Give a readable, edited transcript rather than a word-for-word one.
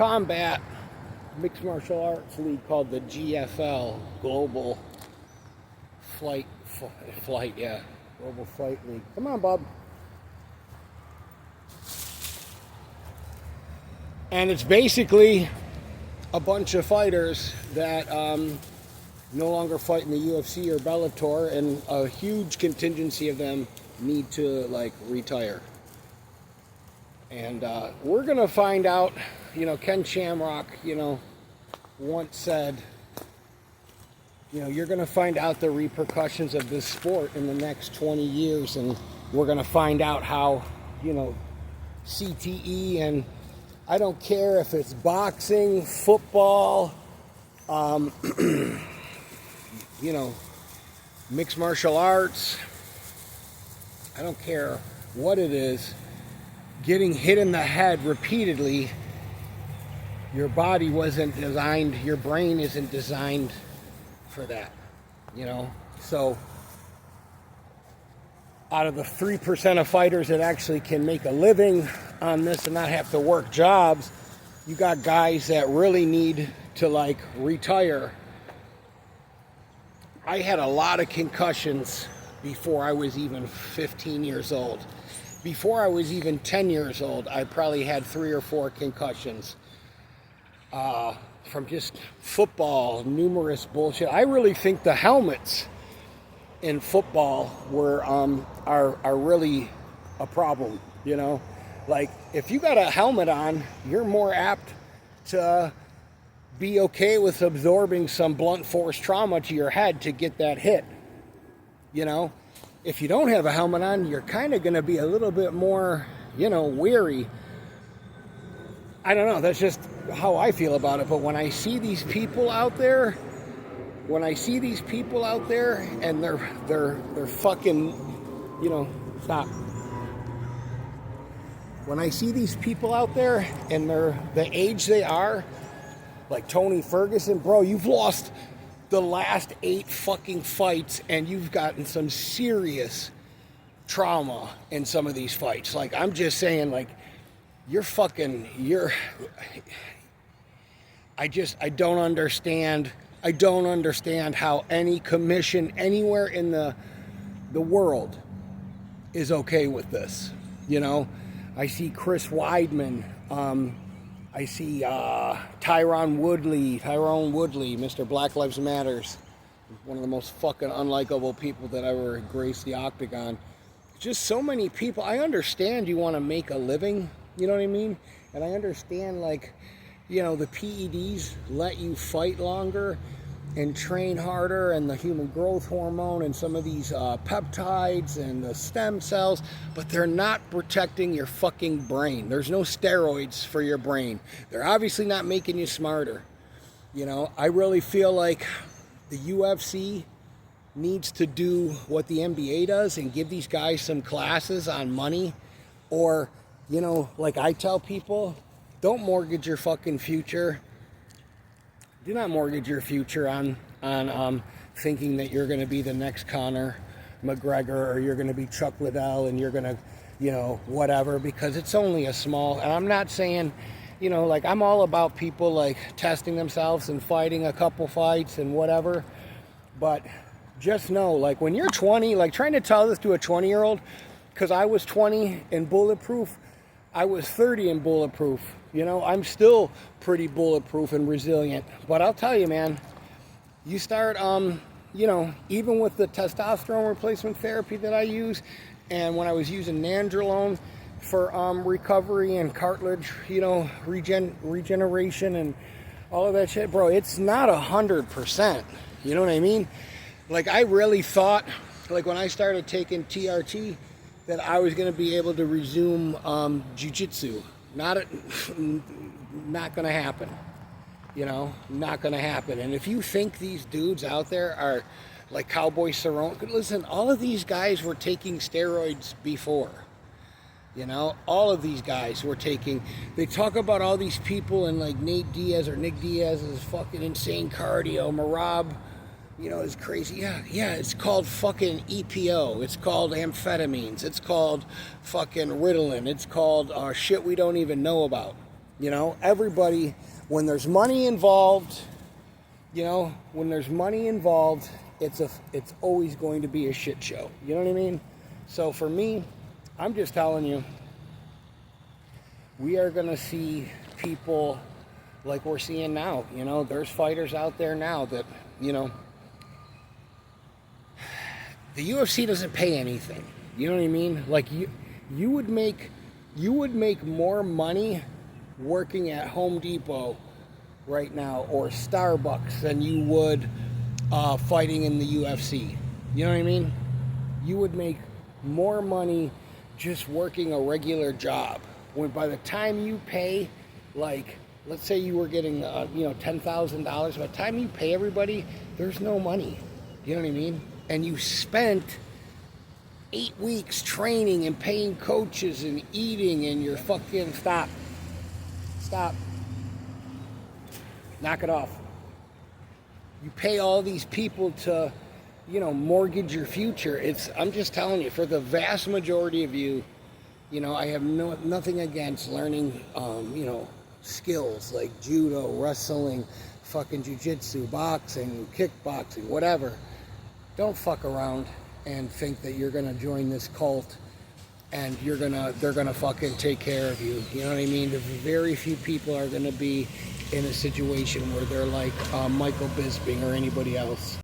combat mixed martial arts league called the GFL, Global Flight, Global Flight League. Come on, Bob. And it's basically a bunch of fighters that no longer fight in the UFC or Bellator, and a huge contingency of them need to retire. And we're gonna find out. Ken Shamrock, once said, you're gonna find out the repercussions of this sport in the next 20 years, and we're gonna find out how, CTE, and I don't care if it's boxing, football, mixed martial arts, I don't care what it is, getting hit in the head repeatedly, your body wasn't designed, your brain isn't designed for that, So, out of the 3% of fighters that actually can make a living on this and not have to work jobs, you got guys that really need to retire. I had a lot of concussions before I was even 15 years old. Before I was even 10 years old, I probably had 3 or 4 concussions from just football, numerous bullshit. I really think the helmets in football are really a problem, if you got a helmet on, you're more apt to be okay with absorbing some blunt force trauma to your head to get that hit. If you don't have a helmet on, you're kind of going to be a little bit more, weary. I don't know, that's just how I feel about it. But when I see these people out there, and they're fucking, stop. When I see these people out there and they're the age they are, like Tony Ferguson, bro, you've lost the last 8 fucking fights and you've gotten some serious trauma in some of these fights. I'm just saying, I don't understand how any commission anywhere in the world is okay with this. I see Chris Weidman. I see Tyrone Woodley, Mr. Black Lives Matters. One of the most fucking unlikable people that ever graced the octagon. Just so many people. I understand you want to make a living, you know what I mean? And I understand, the PEDs let you fight longer and train harder, and the human growth hormone and some of these peptides and the stem cells, but they're not protecting your fucking brain. There's no steroids for your brain. They're obviously not making you smarter. I really feel like the UFC needs to do what the NBA does and give these guys some classes on money, or, I tell people, don't mortgage your fucking future. Do not mortgage your future on thinking that you're going to be the next Conor McGregor, or you're going to be Chuck Liddell, and you're going to, whatever, because it's only a small, and I'm not saying, I'm all about people testing themselves and fighting a couple fights and whatever, but just know, when you're 20, trying to tell this to a 20-year-old, because I was 20 in Bulletproof, I was 30 in Bulletproof. I'm still pretty bulletproof and resilient. But I'll tell you, man, you start, even with the testosterone replacement therapy that I use, and when I was using Nandrolone for recovery and cartilage, regeneration and all of that shit, bro, it's not 100%. You know what I mean? I really thought, when I started taking TRT, that I was going to be able to resume jiu-jitsu. Not going to happen. Not going to happen. And if you think these dudes out there are like Cowboy Cerrone, listen, all of these guys were taking steroids before. All of these guys were taking, they talk about all these people and Nate Diaz or Nick Diaz's fucking insane cardio, Marab, is crazy. Yeah, it's called fucking EPO. It's called amphetamines. It's called fucking Ritalin. It's called shit we don't even know about. You know, everybody, when there's money involved, it's always going to be a shit show. You know what I mean? So for me, I'm just telling you, we are going to see people like we're seeing now. You know, there's fighters out there now that, you know, the UFC doesn't pay anything. You know what I mean? Like you would make more money working at Home Depot right now or Starbucks than you would fighting in the UFC. You know what I mean? You would make more money just working a regular job. When by the time you pay, like, let's say you were getting, $10,000. By the time you pay everybody, there's no money. You know what I mean? And you spent 8 weeks training and paying coaches and eating, and you're fucking stop. Knock it off. You pay all these people to, mortgage your future. I'm just telling you, for the vast majority of you, I have nothing against learning, skills like judo, wrestling, fucking jiu-jitsu, boxing, kickboxing, whatever. Don't fuck around and think that you're gonna join this cult and they're gonna fucking take care of you. You know what I mean? Very few people are gonna be in a situation where they're like Michael Bisping or anybody else.